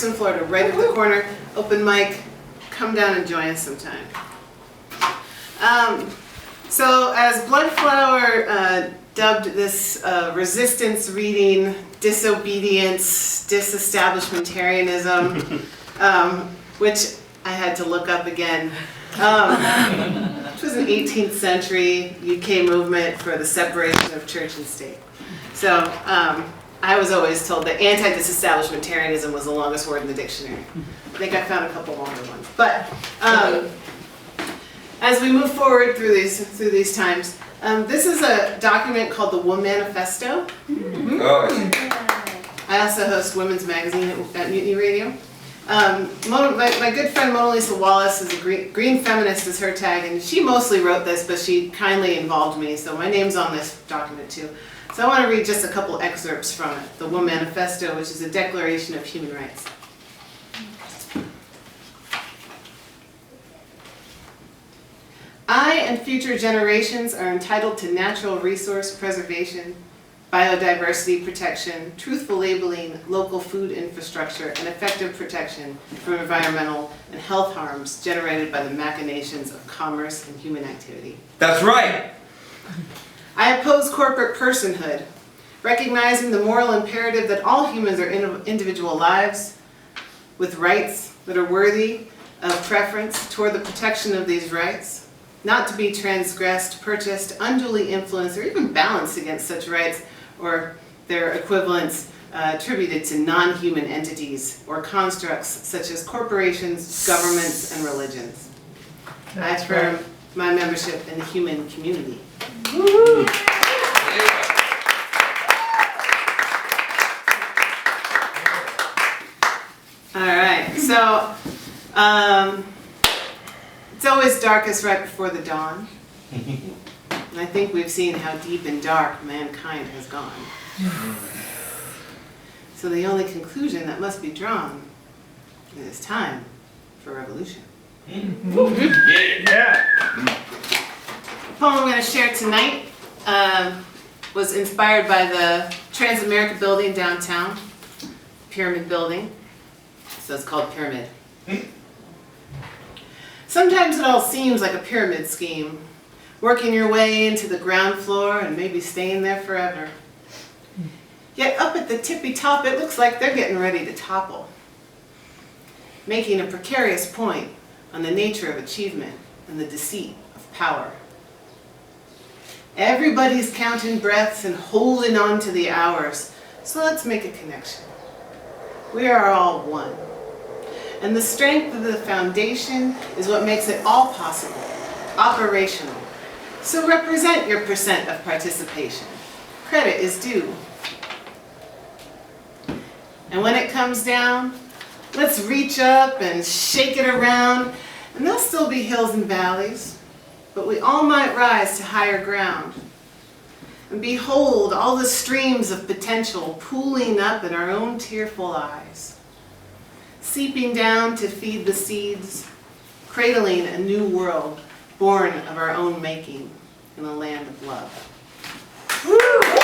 in Florida, right at the corner, open mic. Come down and join us sometime. So as Bloodflower dubbed this resistance reading, disobedience, disestablishmentarianism, which I had to look up again, which was an 18th century UK movement for the separation of church and state. So I was always told that anti-disestablishmentarianism was the longest word in the dictionary. I think I found a couple longer ones. But as we move forward through these times, this is a document called the Woman Manifesto. I also host Women's Magazine at Mutiny Radio. My good friend Mona Lisa Wallace is a green feminist is her tag, and she mostly wrote this, but she kindly involved me, so my name's on this document too. So I want to read just a couple excerpts from it. The Woman Manifesto, which is a declaration of human rights. I and future generations are entitled to natural resource preservation, biodiversity protection, truthful labeling, local food infrastructure, and effective protection from environmental and health harms generated by the machinations of commerce and human activity. That's right! I oppose corporate personhood, recognizing the moral imperative that all humans are individual lives with rights that are worthy of preference toward the protection of these rights, not to be transgressed, purchased, unduly influenced, or even balanced against such rights or their equivalents attributed to non-human entities or constructs such as corporations, governments, and religions. I affirm my membership in the human community. Woo-hoo. All right, so it's always darkest right before the dawn. And I think we've seen how deep and dark mankind has gone. So the only conclusion that must be drawn is it's time for revolution. Yeah! The poem I'm going to share tonight was inspired by the Trans-America building downtown, Pyramid Building. So it's called Pyramid. Sometimes it all seems like a pyramid scheme, working your way into the ground floor and maybe staying there forever. Yet up at the tippy top, it looks like they're getting ready to topple, making a precarious point on the nature of achievement and the deceit of power. Everybody's counting breaths and holding on to the hours, so let's make a connection. We are all one. And the strength of the foundation is what makes it all possible, operational. So represent your percent of participation. Credit is due. And when it comes down, let's reach up and shake it around, and there'll still be hills and valleys, but we all might rise to higher ground. And behold all the streams of potential pooling up in our own tearful eyes, seeping down to feed the seeds, cradling a new world born of our own making in a land of love. Woo!